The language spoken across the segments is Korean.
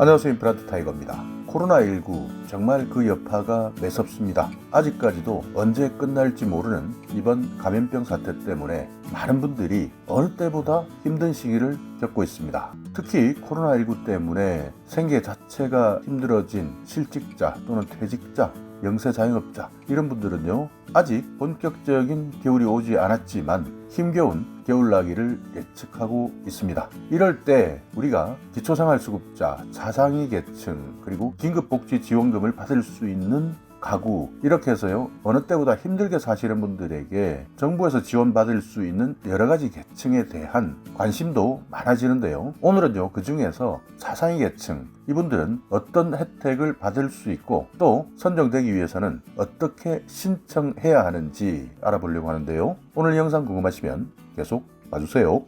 안녕하세요. 임플란트 타이거입니다. 코로나19 정말 그 여파가 매섭습니다. 아직까지도 언제 끝날지 모르는 이번 감염병 사태 때문에 많은 분들이 어느 때보다 힘든 시기를 겪고 있습니다. 특히 코로나19 때문에 생계 자체가 힘들어진 실직자 또는 퇴직자, 영세 자영업자 이런 분들은요, 아직 본격적인 겨울이 오지 않았지만 힘겨운 겨울나기를 예측하고 있습니다. 이럴 때 우리가 기초생활수급자, 자상위 계층, 그리고 긴급복지지원금을 받을 수 있는 가구, 이렇게 해서요, 어느 때보다 힘들게 사시는 분들에게 정부에서 지원받을 수 있는 여러 가지 계층에 대한 관심도 많아지는데요. 오늘은요, 그 중에서 자상위 계층, 이분들은 어떤 혜택을 받을 수 있고 또 선정되기 위해서는 어떻게 신청해야 하는지 알아보려고 하는데요. 오늘 영상 궁금하시면 계속 봐주세요.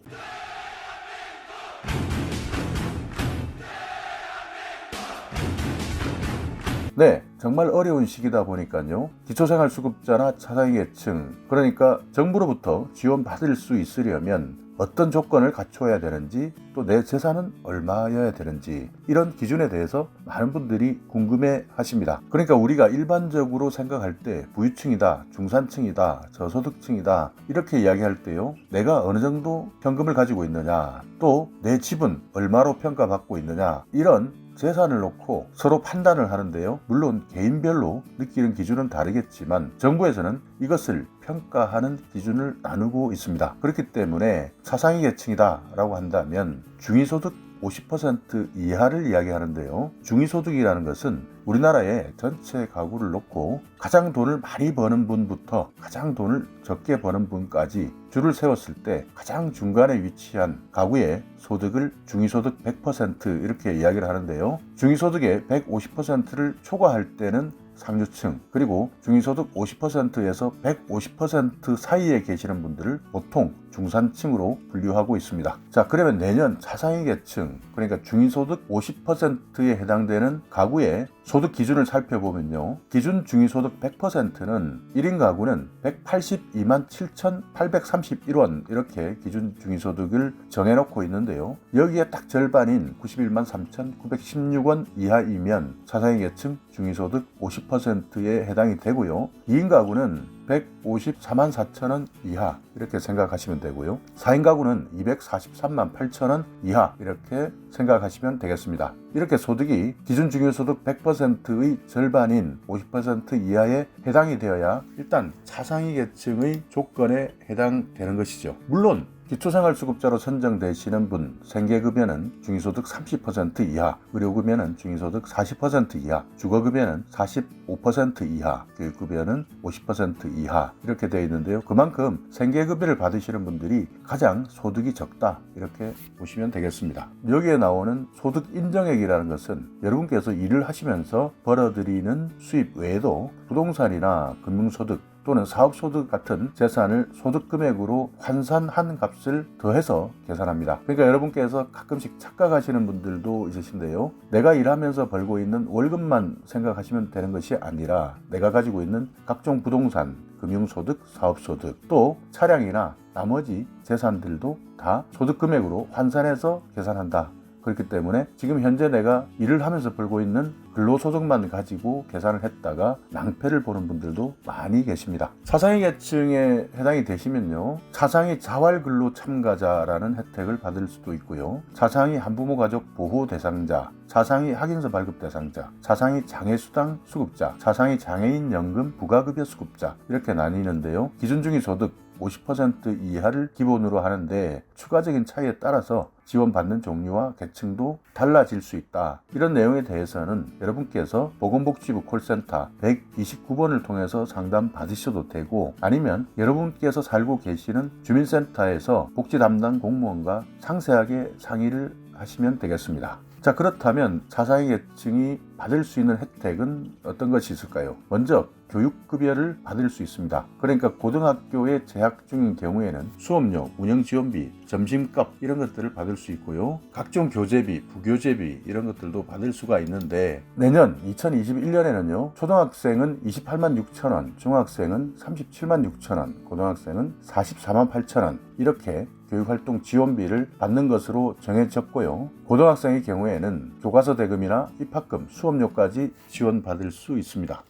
네, 정말 어려운 시기다 보니까요, 기초생활수급자나 자상위 계층, 그러니까 정부로부터 지원받을 수 있으려면 어떤 조건을 갖춰야 되는지, 또 내 재산은 얼마여야 되는지, 이런 기준에 대해서 많은 분들이 궁금해 하십니다. 그러니까 우리가 일반적으로 생각할 때 부유층이다, 중산층이다, 저소득층이다 이렇게 이야기할 때요, 내가 어느 정도 현금을 가지고 있느냐, 또 내 집은 얼마로 평가받고 있느냐, 이런 재산을 놓고 서로 판단을 하는데요, 물론 개인별로 느끼는 기준은 다르겠지만 정부에서는 이것을 평가하는 기준을 나누고 있습니다. 그렇기 때문에 차상위 계층이다 라고 한다면 중위소득 50% 이하를 이야기하는데요, 중위소득이라는 것은 우리나라의 전체 가구를 놓고 가장 돈을 많이 버는 분부터 가장 돈을 적게 버는 분까지 줄을 세웠을 때 가장 중간에 위치한 가구의 소득을 중위소득 100% 이렇게 이야기를 하는데요, 중위소득의 150%를 초과할 때는 상류층, 그리고 중위소득 50%에서 150% 사이에 계시는 분들을 보통 중산층으로 분류하고 있습니다. 자, 그러면 내년 차상위 계층, 그러니까 중위소득 50%에 해당되는 가구의 소득 기준을 살펴보면요, 기준 중위소득 100%는 1인 가구는 182만 7,831원 이렇게 기준 중위소득을 정해놓고 있는데요, 여기에 딱 절반인 91만 3,916원 이하이면 차상위 계층 중위소득 50%에 해당이 되고요, 2인 가구는 154만 4천원 이하 이렇게 생각하시면 되고요, 4인 가구는 243만 8천원 이하 이렇게 생각하시면 되겠습니다. 이렇게 소득이 기준 중위소득 100%의 절반인 50% 이하에 해당이 되어야 일단 차상위 계층의 조건에 해당되는 것이죠. 물론 기초생활수급자로 선정되시는 분, 생계급여는 중위소득 30% 이하, 의료급여는 중위소득 40% 이하, 주거급여는 45% 이하, 교육급여는 50% 이하 이렇게 되어 있는데요, 그만큼 생계급여를 받으시는 분들이 가장 소득이 적다 이렇게 보시면 되겠습니다. 여기에 나오는 소득 인정액이라는 것은 여러분께서 일을 하시면서 벌어들이는 수입 외에도 부동산이나 금융소득 또는 사업소득 같은 재산을 소득금액으로 환산한 값을 더해서 계산합니다. 그러니까 여러분께서 가끔씩 착각하시는 분들도 있으신데요, 내가 일하면서 벌고 있는 월급만 생각하시면 되는 것이 아니라 내가 가지고 있는 각종 부동산, 금융소득, 사업소득, 또 차량이나 나머지 재산들도 다 소득금액으로 환산해서 계산한다. 그렇기 때문에 지금 현재 내가 일을 하면서 벌고 있는 근로소득만 가지고 계산을 했다가 낭패를 보는 분들도 많이 계십니다. 차상위 계층에 해당이 되시면요, 차상위 자활근로 참가자라는 혜택을 받을 수도 있고요, 차상위 한부모 가족 보호 대상자, 차상위 학인서 발급 대상자, 차상위 장애수당 수급자, 차상위 장애인 연금 부가급여 수급자 이렇게 나뉘는데요, 기준 중위소득 50% 이하를 기본으로 하는데 추가적인 차이에 따라서 지원받는 종류와 계층도 달라질 수 있다. 이런 내용에 대해서는 여러분께서 보건복지부 콜센터 129번을 통해서 상담 받으셔도 되고, 아니면 여러분께서 살고 계시는 주민센터에서 복지 담당 공무원과 상세하게 상의를 하시면 되겠습니다. 자, 그렇다면 차상위 계층이 받을 수 있는 혜택은 어떤 것이 있을까요? 먼저 교육급여를 받을 수 있습니다. 그러니까 고등학교에 재학 중인 경우에는 수업료, 운영지원비, 점심값 이런 것들을 받을 수 있고요. 각종 교재비, 부교재비 이런 것들도 받을 수가 있는데 내년 2021년에는요. 초등학생은 28만 6천 원, 중학생은 37만 6천 원, 고등학생은 44만 8천 원 이렇게 교육활동 지원비를 받는 것으로 정해졌고요. 고등학생의 경우에는 교과서 대금이나 입학금, 수업료까지 지원받을 수 있습니다.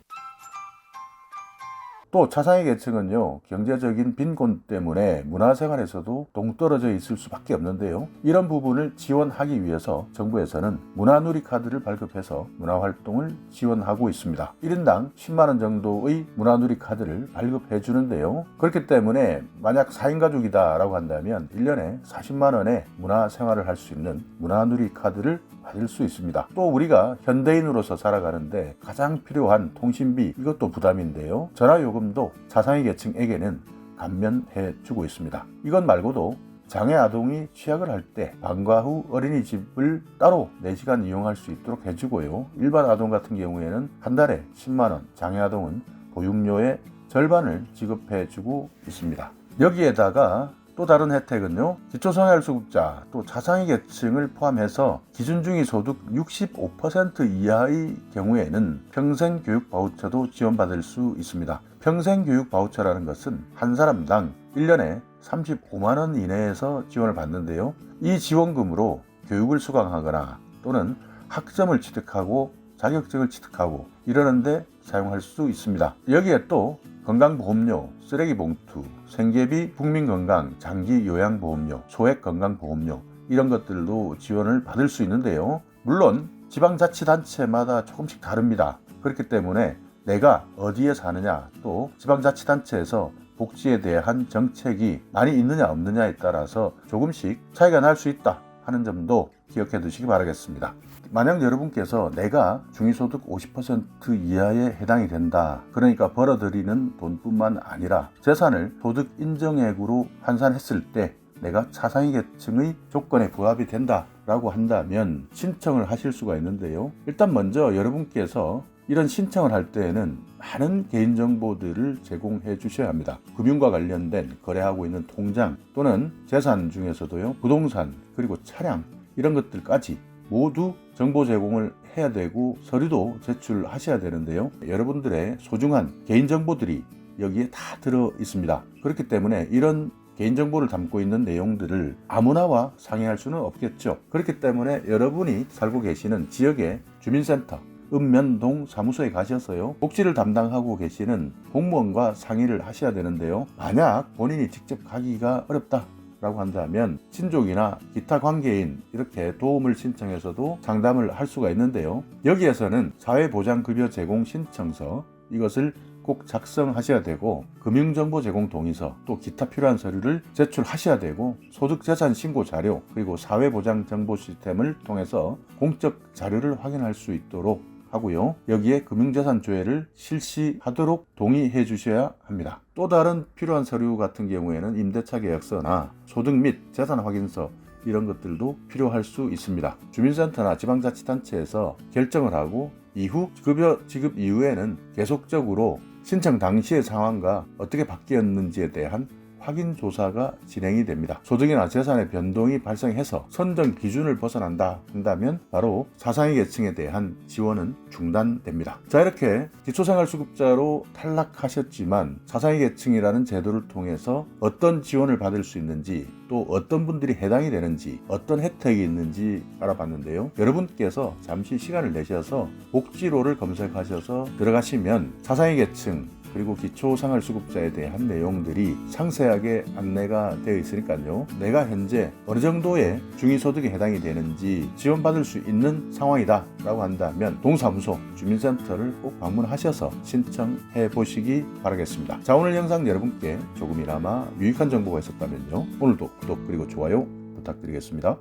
또 차상위 계층은요, 경제적인 빈곤 때문에 문화생활에서도 동떨어져 있을 수밖에 없는데요. 이런 부분을 지원하기 위해서 정부에서는 문화누리 카드를 발급해서 문화활동을 지원하고 있습니다. 1인당 10만원 정도의 문화누리 카드를 발급해 주는데요. 그렇기 때문에 만약 4인 가족이다 라고 한다면 1년에 40만원의 문화생활을 할 수 있는 문화누리 카드를 받을 수 있습니다. 또 우리가 현대인으로서 살아가는데 가장 필요한 통신비 이것도 부담인데요. 전화요금도 차상위 계층에게는 감면해 주고 있습니다. 이것 말고도 장애 아동이 취약을 할 때 방과 후 어린이집을 따로 4시간 이용할 수 있도록 해주고요. 일반 아동 같은 경우에는 한 달에 10만원, 장애 아동은 보육료의 절반을 지급해 주고 있습니다. 여기에다가 또 다른 혜택은요. 기초생활수급자 또 차상위 계층을 포함해서 기준중위소득 65% 이하의 경우에는 평생교육 바우처도 지원받을 수 있습니다. 평생교육 바우처라는 것은 한 사람당 1년에 35만 원 이내에서 지원을 받는데요. 이 지원금으로 교육을 수강하거나 또는 학점을 취득하고 자격증을 취득하고 이러는데 사용할 수 있습니다. 여기에 또 건강보험료, 쓰레기봉투, 생계비, 국민건강, 장기요양보험료, 소액건강보험료 이런 것들도 지원을 받을 수 있는데요. 물론 지방자치단체마다 조금씩 다릅니다. 그렇기 때문에 내가 어디에 사느냐 또 지방자치단체에서 복지에 대한 정책이 많이 있느냐 없느냐에 따라서 조금씩 차이가 날 수 있다 하는 점도 기억해 두시기 바라겠습니다. 만약 여러분께서 내가 중위소득 50% 이하에 해당이 된다. 그러니까 벌어들이는 돈뿐만 아니라 재산을 소득 인정액으로 환산했을 때 내가 차상위 계층의 조건에 부합이 된다라고 한다면 신청을 하실 수가 있는데요. 일단 먼저 여러분께서 이런 신청을 할 때에는 많은 개인정보들을 제공해 주셔야 합니다. 금융과 관련된 거래하고 있는 통장 또는 재산 중에서도요. 부동산 그리고 차량 이런 것들까지 모두 정보 제공을 해야 되고 서류도 제출하셔야 되는데요. 여러분들의 소중한 개인정보들이 여기에 다 들어 있습니다. 그렇기 때문에 이런 개인정보를 담고 있는 내용들을 아무나와 상의할 수는 없겠죠. 그렇기 때문에 여러분이 살고 계시는 지역의 주민센터 읍면동 사무소에 가셔서요. 복지를 담당하고 계시는 공무원과 상의를 하셔야 되는데요. 만약 본인이 직접 가기가 어렵다 라고 한다면 친족이나 기타 관계인 이렇게 도움을 신청해서도 상담을 할 수가 있는데요. 여기에서는 사회보장급여 제공 신청서 이것을 꼭 작성하셔야 되고 금융정보 제공 동의서 또 기타 필요한 서류를 제출하셔야 되고 소득재산 신고 자료 그리고 사회보장 정보 시스템을 통해서 공적 자료를 확인할 수 있도록 하고요. 여기에 금융자산 조회를 실시하도록 동의해 주셔야 합니다. 또 다른 필요한 서류 같은 경우에는 임대차 계약서나 소득 및 재산 확인서 이런 것들도 필요할 수 있습니다. 주민센터나 지방자치단체에서 결정을 하고 이후 급여 지급 이후에는 계속적으로 신청 당시의 상황과 어떻게 바뀌었는지에 대한 확인 조사가 진행이 됩니다. 소득이나 재산의 변동이 발생해서 선정 기준을 벗어난다 한다면 바로 차상위 계층에 대한 지원은 중단됩니다. 자, 이렇게 기초생활수급자로 탈락하셨지만 차상위 계층이라는 제도를 통해서 어떤 지원을 받을 수 있는지 또 어떤 분들이 해당이 되는지 어떤 혜택이 있는지 알아봤는데요. 여러분께서 잠시 시간을 내셔서 복지로를 검색하셔서 들어가시면 차상위 계층 그리고 기초생활수급자에 대한 내용들이 상세하게 안내가 되어 있으니까요. 내가 현재 어느 정도의 중위소득에 해당이 되는지 지원받을 수 있는 상황이다 라고 한다면 동사무소, 주민센터를 꼭 방문하셔서 신청해 보시기 바라겠습니다. 자, 오늘 영상 여러분께 조금이나마 유익한 정보가 있었다면요. 오늘도 구독 그리고 좋아요 부탁드리겠습니다.